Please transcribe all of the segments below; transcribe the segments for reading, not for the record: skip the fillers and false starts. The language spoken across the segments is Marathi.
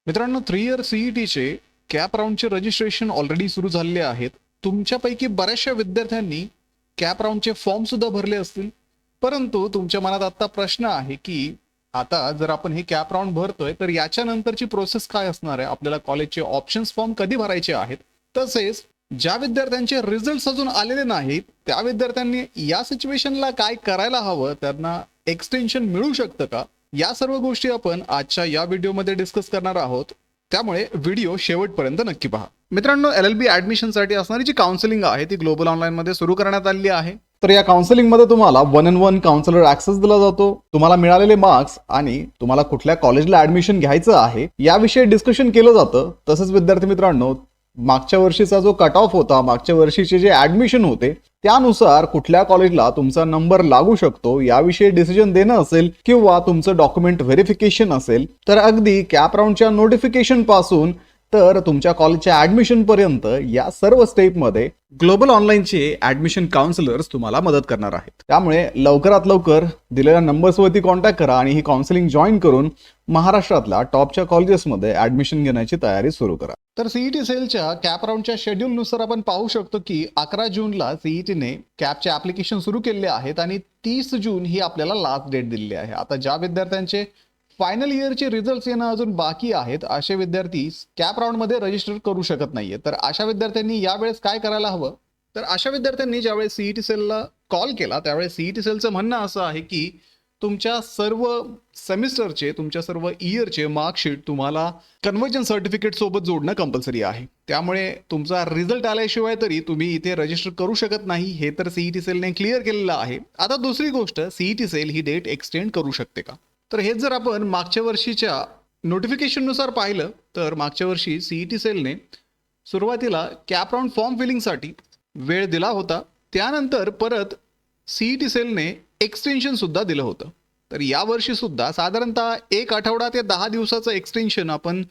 मित्रांनो, 3 इयर सीईटीचे कॅप राऊंडचे रजिस्ट्रेशन ऑलरेडी सुरू झालेले आहेत. तुमच्यापैकी बऱ्याचशा विद्यार्थ्यांनी कॅप राऊंडचे फॉर्म सुद्धा भरले असतील. परंतु तुमच्या मनात आता प्रश्न आहे की आता जर आपण हे कॅप राऊंड भरतोय तर याच्यानंतरची प्रोसेस काय असणार आहे, आपल्याला कॉलेजचे ऑप्शन्स फॉर्म कधी भरायचे आहेत, तसेच ज्या विद्यार्थ्यांचे रिझल्ट अजून आलेले नाहीत त्या विद्यार्थ्यांनी या सिच्युएशनला काय करायला हवं, त्यांना एक्सटेन्शन मिळू शकतं का, या सर्व गोष्टी आपण आजच्या या व्हिडिओमध्ये डिस्कस करणार आहोत. त्यामुळे व्हिडिओ शेवटपर्यंत नक्की पहा. मित्रांनो, LLB ऍडमिशनसाठी असणारी जी काउन्सिलिंग आहे ती ग्लोबल ऑनलाईन मध्ये सुरू करण्यात आलेली आहे. तर या काउन्सिलिंग मध्ये तुम्हाला 1-on-1 काउन्सिलर ऍक्सेस दिला जातो. तुम्हाला मिळालेले मार्क्स आणि तुम्हाला कुठल्या कॉलेजला ऍडमिशन घ्यायचं आहे याविषयी डिस्कशन केलं जातं. तसंच विद्यार्थी मित्रांनो, मागच्या वर्षीचा जो कट ऑफ होता, मागच्या वर्षीचे जे ऍडमिशन होते त्यानुसार कुठल्या कॉलेजला तुमचा नंबर लागू शकतो याविषयी डिसिजन देणं असेल किंवा तुमचं डॉक्युमेंट व्हेरिफिकेशन असेल, तर अगदी कॅप राऊंडच्या नोटिफिकेशन पासून तर तुमच्या कॉलेजच्या ऍडमिशन पर्यंत या सर्व स्टेपमध्ये ग्लोबल ऑनलाईनचे ऍडमिशन काउन्सिलर्स तुम्हाला मदत करणार आहेत. त्यामुळे लवकरात लवकर दिलेल्या नंबर्सवरती कॉन्टॅक्ट करा आणि ही काउन्सिलिंग जॉईन करून महाराष्ट्रातल्या टॉपच्या कॉलेजेसमध्ये ऍडमिशन घेण्याची तयारी सुरू करा. तर सीईटी सेलच्या कॅप राऊंडच्या शेड्यूलनुसार आपण पाहू शकतो की 11 जूनला सीईटीने कॅपचे ऍप्लिकेशन सुरू केले आहेत आणि 30 जून ही आपल्याला लास्ट डेट दिलेली आहे. आता ज्या विद्यार्थ्यांचे फायनल इयरचे रिझल्ट येणं अजून बाकी आहेत असे विद्यार्थी कॅप राऊंडमध्ये रजिस्टर करू शकत नाहीये. तर अशा विद्यार्थ्यांनी यावेळेस काय करायला हवं, तर अशा विद्यार्थ्यांनी ज्यावेळेस सीईटी सेलला कॉल केला त्यावेळेस सीईटी सेलचं म्हणणं असं आहे की तुमच्या सर्व सेमिस्टरचे, तुमच्या सर्व इयरचे मार्कशीट तुम्हाला कन्वर्जन सर्टिफिकेट सोबत जोडणं कंपल्सरी आहे. त्यामुळे तुमचा रिझल्ट आल्याशिवाय तरी तुम्ही इथे रजिस्टर करू शकत नाही, हे तर सीईटी सेलने क्लिअर केलेलं आहे. आता दुसरी गोष्ट, सीईटी सेल ही डेट एक्सटेंड करू शकते का, तर हेच जर आपण मागच्या वर्षीच्या नोटिफिकेशननुसार पाहिलं तर मागच्या वर्षी सीईटी सेलने सुरुवातीला कॅप राऊंड फॉर्म फिलिंगसाठी वेळ दिला होता. त्यानंतर परत सीईटी सेलने एक्सटेन्शन सुद्धा दिलं होतं. तर यावर्षी सुद्धा साधारणतः 1 आठवडा ते 10 दिवसाचं एक्सटेन्शन आपण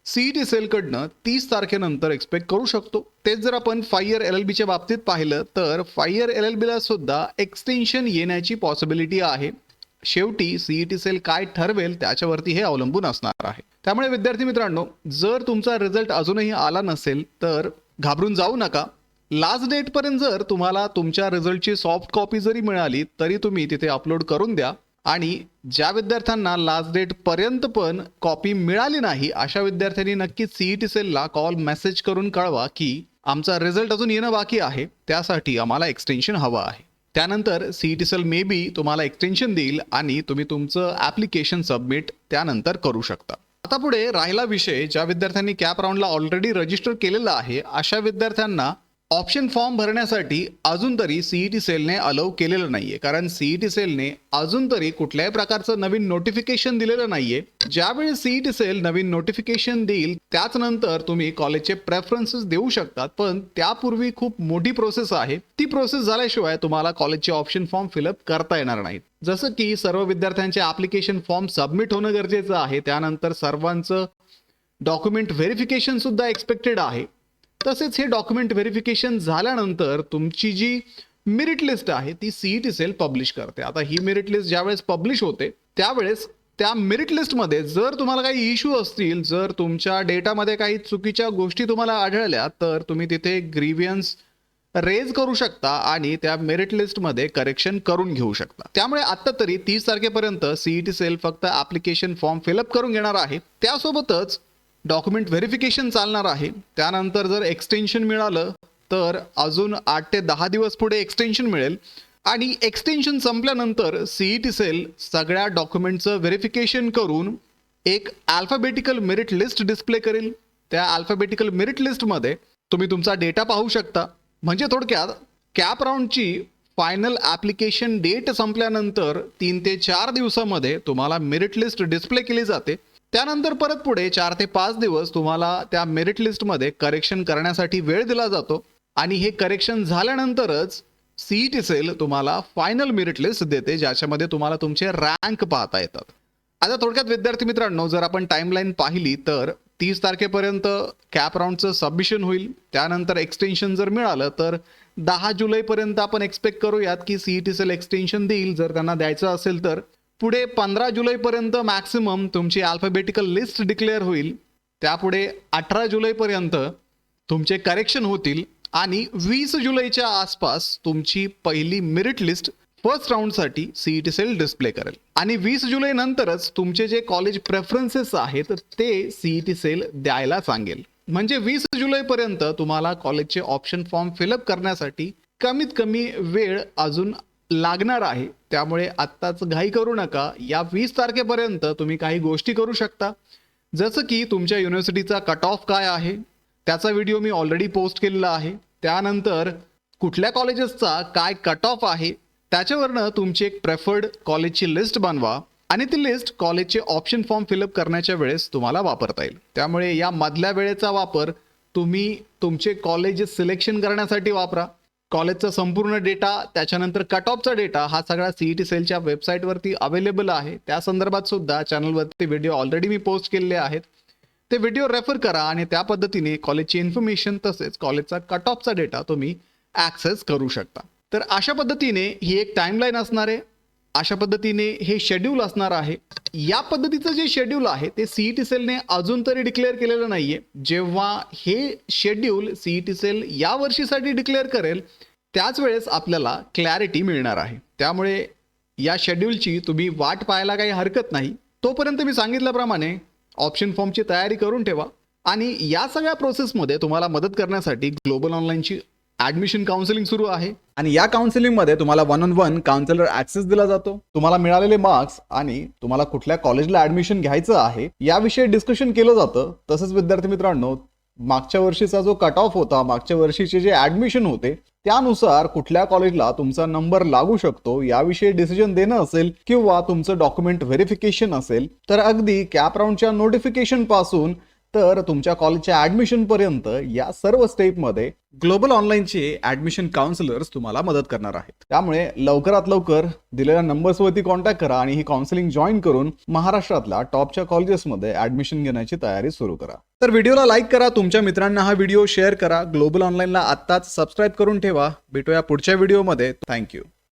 सीईटी सेलकडनं 30 तारखेनंतर एक्सपेक्ट करू शकतो. तेच जर आपण 5 इयर LLBच्या बाबतीत पाहिलं तर 5 इयर LLBला सुद्धा एक्सटेन्शन येण्याची पॉसिबिलिटी आहे. शेवटी सीईटी सेल काय ठरवेल त्याच्यावरती हे अवलंबून असणार आहे. त्यामुळे विद्यार्थी मित्रांनो, जर तुमचा रिझल्ट अजूनही आला नसेल तर घाबरून जाऊ नका. लास्ट डेट पर्यंत जर तुम्हाला तुमच्या रिझल्टची सॉफ्ट कॉपी जरी मिळाली तरी तुम्ही तिथे अपलोड करून द्या. आणि ज्या विद्यार्थ्यांना लास्ट डेट पर्यंत पण कॉपी मिळाली नाही अशा विद्यार्थ्यांनी नक्कीच सीईटी सेलला कॉल मेसेज करून कळवा की आमचा रिझल्ट अजून येणं बाकी आहे, त्यासाठी आम्हाला एक्सटेन्शन हवं आहे. त्यानंतर सीईटी सेल मे बी तुम्हाला एक्सटेन्शन देईल आणि तुम्ही तुमचं ऍप्लिकेशन सबमिट त्यानंतर करू शकता. आता पुढे राहिला विषय, ज्या विद्यार्थ्यांनी कॅप राऊंडला ऑलरेडी रजिस्टर केलेलं आहे अशा विद्यार्थ्यांना ऑप्शन फॉर्म भरण्यासाठी अजून तरी सीईटी सेलने अलाउ केलेलं नाहीये. कारण सीईटी सेलने अजून तरी कुठल्याही प्रकारचं नवीन नोटिफिकेशन दिलेलं नाहीये. ज्यावेळी सीईटी सेल नवीन नोटिफिकेशन देईल त्याच नंतर तुम्ही कॉलेजचे प्रेफरन्सेस देऊ शकतात. पण त्यापूर्वी खूप मोठी प्रोसेस आहे, ती प्रोसेस झाल्याशिवाय तुम्हाला कॉलेजचे ऑप्शन फॉर्म फिलअप करता येणार नाहीत. जसं की सर्व विद्यार्थ्यांचे ऍप्लिकेशन फॉर्म सबमिट होणं गरजेचं आहे, त्यानंतर सर्वांचं डॉक्युमेंट व्हेरिफिकेशन सुद्धा एक्सपेक्टेड आहे. तसेच हे डॉक्युमेंट व्हेरिफिकेशन झाल्यानंतर तुमची जी मेरिट लिस्ट आहे ती सीईटी सेल पब्लिश करते. आता ही मेरिट लिस्ट ज्यावेळेस पब्लिश होते त्यावेळेस त्या मेरिट लिस्टमध्ये जर तुम्हाला काही इश्यू असतील, जर तुमच्या डेटामध्ये काही चुकीच्या गोष्टी तुम्हाला आढळल्या तर तुम्ही तिथे ग्रीव्हियन्स रेज करू शकता आणि त्या मेरिट लिस्टमध्ये करेक्शन करून घेऊ शकता. त्यामुळे आता तरी 30 तारखेपर्यंत सीईटी सेल फक्त ऍप्लिकेशन फॉर्म फिलअप करून घेणार आहे, त्यासोबतच डॉक्युमेंट व्हेरिफिकेशन चालणार आहे. त्यानंतर जर एक्सटेन्शन मिळालं तर अजून 8 ते 10 दिवस पुढे एक्सटेन्शन मिळेल आणि एक्सटेन्शन संपल्यानंतर सीईटी सेल सगळ्या डॉक्युमेंटचं व्हेरिफिकेशन करून एक अल्फाबेटिकल मेरिट लिस्ट डिस्प्ले करेल. त्या अल्फाबेटिकल मेरिट लिस्टमध्ये तुम्ही तुमचा डेटा पाहू शकता. म्हणजे थोडक्यात कॅप राऊंडची फायनल ॲप्लिकेशन डेट संपल्यानंतर 3 ते 4 दिवसामध्ये तुम्हाला मेरिट लिस्ट डिस्प्ले केली जाते. त्यानंतर परत पुढे 4 ते 5 दिवस तुम्हाला त्या मेरिट लिस्टमध्ये करेक्शन करण्यासाठी वेळ दिला जातो आणि हे करेक्शन झाल्यानंतरच सीईटी सेल तुम्हाला फायनल मेरिट लिस्ट देते, ज्याच्यामध्ये तुम्हाला तुमचे रँक पाहता येतात. आता थोडक्यात विद्यार्थी मित्रांनो, जर आपण टाइमलाईन पाहिली तर 30 तारखेपर्यंत कॅप राऊंडचं सबमिशन होईल. त्यानंतर एक्सटेन्शन जर मिळालं तर 10 जुलैपर्यंत आपण एक्सपेक्ट करूयात की सीईटी सेल एक्सटेन्शन देईल जर त्यांना द्यायचं असेल तर. पुढे 15 जुलैपर्यंत मॅक्सिमम तुमची अल्फाबेटिकल लिस्ट डिक्लेअर होईल त्यापुढे 18 जुलैपर्यंत तुमचे करेक्शन होतील आणि 20 जुलैच्या आसपास तुमची पहिली मेरिट लिस्ट फर्स्ट राऊंडसाठी सीईटी सेल डिस्प्ले करेल आणि 20 जुलै नंतरच तुमचे जे कॉलेज प्रेफरन्सेस आहेत ते सीईटी सेल द्यायला सांगेल. म्हणजे 20 जुलैपर्यंत तुम्हाला कॉलेजचे ऑप्शन फॉर्म फिलअप करण्यासाठी कमीत कमी वेळ अजून लागणार आहे. त्यामुळे आत्ताच घाई करू नका. या 20 तारखेपर्यंत तुम्ही काही गोष्टी करू शकता, जसं की तुमच्या युनिव्हर्सिटीचा कट ऑफ काय आहे त्याचा व्हिडिओ मी ऑलरेडी पोस्ट केलेला आहे. त्यानंतर कुठल्या कॉलेजेसचा काय कट ऑफ आहे त्याच्यावरनं तुमची एक प्रेफर्ड कॉलेजची लिस्ट बनवा आणि ती लिस्ट कॉलेजचे ऑप्शन फॉर्म फिलअप करण्याच्या वेळेस तुम्हाला वापरता येईल. त्यामुळे या मधल्या वेळेचा वापर तुम्ही तुमचे कॉलेज सिलेक्शन करण्यासाठी वापरा. कॉलेजचा संपूर्ण डेटा, त्याच्यानंतर कट ऑफचा डेटा हा सगळा सीईटी सेलच्या वेबसाईटवरती अवेलेबल आहे. त्या संदर्भात सुद्धा चॅनलवरती व्हिडिओ ऑलरेडी मी पोस्ट केलेले आहेत. ते व्हिडिओ रेफर करा आणि त्या पद्धतीने कॉलेजची इन्फॉर्मेशन तसेच कॉलेजचा कट ऑफचा डेटा तुम्ही ॲक्सेस करू शकता. तर अशा पद्धतीने ही एक टाईमलाईन असणार आहे. अशा पद्धतीने हे शेड्यूल असणार आहे. या पद्धतीचं जे शेड्यूल आहे ते सीईटी सेलने अजून तरी डिक्लेअर केलेलं नाहीये. जेव्हा हे शेड्यूल सीईटी सेल या वर्षीसाठी डिक्लेअर करेल त्याच वेळेस आपल्याला क्लॅरिटी मिळणार आहे. त्यामुळे या शेड्यूलची तुम्ही वाट पाहायला काही हरकत नाही. तोपर्यंत मी सांगितल्याप्रमाणे ऑप्शन फॉर्मची तयारी करून ठेवा आणि या सगळ्या प्रोसेसमध्ये तुम्हाला मदत करण्यासाठी ग्लोबल ऑनलाईनची ॲडमिशन काउन्सिलिंग सुरू आहे आणि या काउन्सिलिंगमध्ये तुम्हाला 1-on-1 काउन्सिलर ॲक्सेस दिला जातो. तुम्हाला मिळालेले मार्क्स आणि तुम्हाला कुठल्या कॉलेजला ॲडमिशन घ्यायचं आहे याविषयी डिस्कशन केलं जातं. तसंच विद्यार्थी मित्रांनो, मागच्या वर्षीचा जो कट ऑफ होता, मागच्या वर्षीचे जे ॲडमिशन होते त्यानुसार कुठल्या कॉलेजला तुमचा नंबर लागू शकतो याविषयी डिसिजन देणं असेल किंवा तुमचं डॉक्युमेंट व्हेरिफिकेशन असेल, तर अगदी कॅप राऊंडच्या नोटिफिकेशन पासून तर तुमच्या कॉलेजच्या ॲडमिशन पर्यंत या सर्व स्टेपमध्ये ग्लोबल ऑनलाईनचे ॲडमिशन काउन्सिलर्स तुम्हाला मदत करणार आहेत. त्यामुळे लवकरात लवकर दिलेल्या नंबर्सवरती कॉन्टॅक्ट करा आणि ही काउन्सिलिंग जॉईन करून महाराष्ट्रातल्या टॉपच्या कॉलेजेसमध्ये ॲडमिशन घेण्याची तयारी सुरू करा. तर व्हिडिओला लाईक करा, तुमच्या मित्रांना हा व्हिडिओ शेअर करा, ग्लोबल ऑनलाईनला आत्ताच सबस्क्राईब करून ठेवा. भेटूया पुढच्या व्हिडिओमध्ये. थँक्यू.